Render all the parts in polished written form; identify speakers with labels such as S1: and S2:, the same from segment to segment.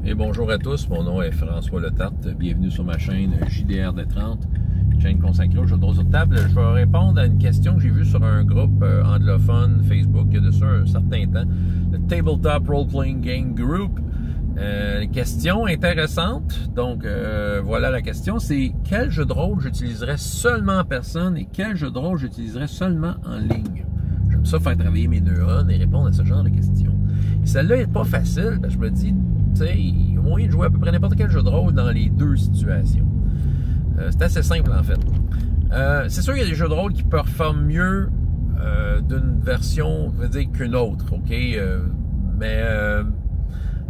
S1: Et bonjour à tous, mon nom est François Letarte. Bienvenue sur ma chaîne JDR de 30, chaîne consacrée aux jeux de rôle sur table. Je vais répondre à une question que j'ai vue sur un groupe anglophone Facebook il y a de ça un certain temps, le Tabletop Role Playing Game Group. Question intéressante, donc voilà la question, c'est quel jeu de rôle j'utiliserais seulement en personne et quel jeu de rôle j'utiliserais seulement en ligne. J'aime ça faire travailler mes neurones et répondre à ce genre de questions. Et celle-là n'est pas facile, parce que je me dis, tu sais, il y a moyen de jouer à peu près n'importe quel jeu de rôle dans les deux situations. C'est assez simple en fait. C'est sûr qu'il y a des jeux de rôle qui performent mieux d'une version, je veux dire, qu'une autre, ok? Mais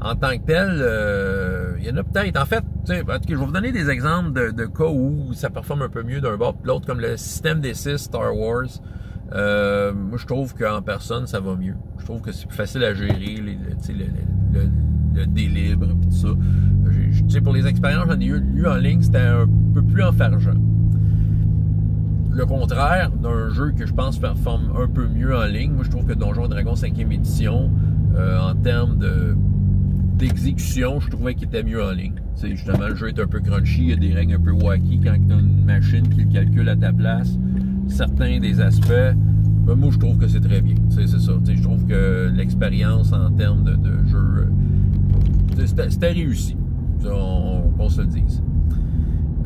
S1: en tant que tel, il y en a peut-être. En fait, en tout cas, je vais vous donner des exemples de cas où ça performe un peu mieux d'un bord que l'autre, comme le système des 6 Star Wars. Moi, je trouve qu'en personne, ça va mieux. Je trouve que c'est plus facile à gérer, le délibre et tout ça. Tu sais, pour les expériences, j'en ai eu en ligne, c'était un peu plus enfargeant. Le contraire d'un jeu que je pense performe un peu mieux en ligne, moi, je trouve que Donjons & Dragons 5e édition, en termes d'exécution, je trouvais qu'il était mieux en ligne. C'est justement, le jeu est un peu crunchy, il y a des règles un peu wacky quand tu as une machine qui le calcule à ta place. Certains des aspects, ben moi je trouve que c'est très bien. C'est ça. Je trouve que l'expérience en termes de jeu, c'était réussi. Qu'on se le dise.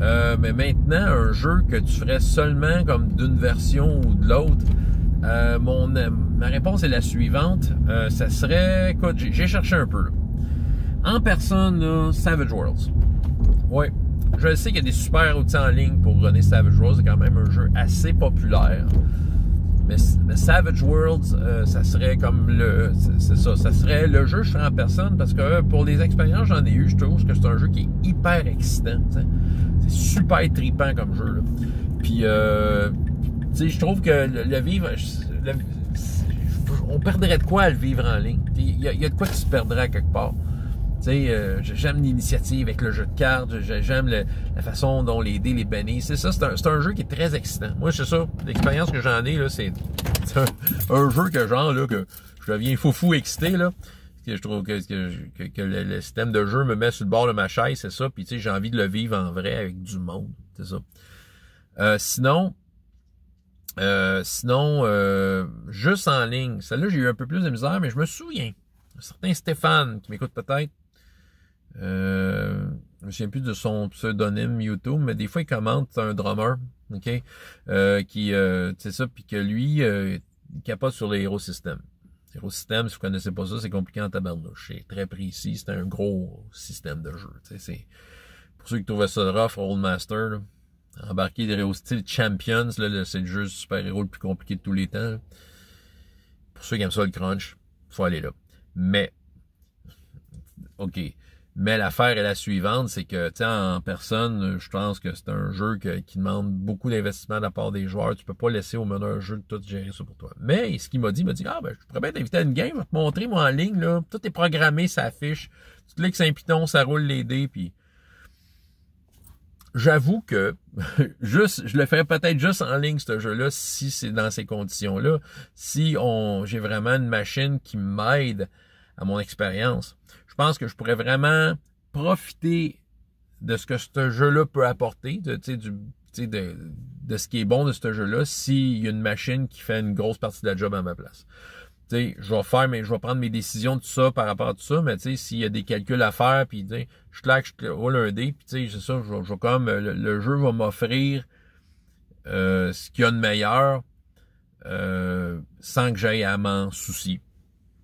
S1: Mais maintenant, un jeu que tu ferais seulement comme d'une version ou de l'autre, ma réponse est la suivante. Ça serait, écoute, j'ai cherché un peu. Là. En personne, là, Savage Worlds. Oui. Je sais qu'il y a des super outils en ligne pour runner Savage Worlds. C'est quand même un jeu assez populaire. Mais Savage Worlds, ça serait comme c'est ça. Ça serait le jeu que je ferais en personne parce que pour les expériences que j'en ai eu, je trouve que c'est un jeu qui est hyper excitant. T'sais. C'est super trippant comme jeu. Là. Puis, tu sais, je trouve que le vivre... on perdrait de quoi à le vivre en ligne. Il y a de quoi qui se perdrait à quelque part. Tu sais, j'aime l'initiative avec le jeu de cartes, j'aime la façon dont les dés les bannissent. C'est ça, c'est un jeu qui est très excitant. Moi, c'est ça, l'expérience que j'en ai, là, c'est un jeu que je deviens fou excité, là. Que je trouve que le système de jeu me met sur le bord de ma chaise, c'est ça. Puis, tu sais, j'ai envie de le vivre en vrai avec du monde, c'est ça. Sinon, juste en ligne, celle-là, j'ai eu un peu plus de misère, mais je me souviens. Un certain Stéphane, qui m'écoute peut-être, je me souviens plus de son pseudonyme YouTube, mais des fois il commente, c'est un drummer, ok, c'est ça, puis que lui, il capote sur les Hero System. Les Hero System, si vous connaissez pas ça, c'est compliqué en tabarnouche, c'est très précis, c'est un gros système de jeu, tu sais, c'est, pour ceux qui trouvaient ça rough, Rollmaster, là, embarquer des Hero Style Champions, là, c'est le jeu super-héros le plus compliqué de tous les temps, là. Pour ceux qui aiment ça le crunch, faut aller là. Mais, OK. Mais l'affaire est la suivante, c'est que, tu sais, en personne, je pense que c'est un jeu qui demande beaucoup d'investissement de la part des joueurs. Tu peux pas laisser au meneur de jeu de tout gérer ça pour toi. Mais, ce qu'il m'a dit, je pourrais bien t'inviter à une game, je vais te montrer, moi, en ligne, là. Tout est programmé, ça affiche. Tu cliques sur un piton, ça roule les dés, puis... J'avoue que je le ferais peut-être juste en ligne, ce jeu-là, si c'est dans ces conditions-là. Si j'ai vraiment une machine qui m'aide à mon expérience. Je pense que je pourrais vraiment profiter de ce que ce jeu-là peut apporter, de ce qui est bon de ce jeu-là, s'il y a une machine qui fait une grosse partie de la job à ma place. Tu sais, je vais prendre mes décisions de tout ça par rapport à tout ça, mais tu sais, s'il y a des calculs à faire, puis je roule un dé, puis tu sais, c'est ça, je vais comme le jeu va m'offrir ce qu'il y a de meilleur sans que j'aille à m'en soucier.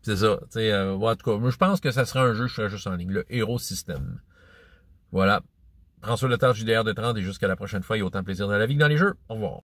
S1: C'est ça, tu sais, en tout cas, moi je pense que ça sera un jeu que je ferai juste en ligne, le Hero System. Voilà. François Letarte, JDR de 30, et jusqu'à la prochaine fois, il y a autant de plaisir dans la vie que dans les jeux. Au revoir.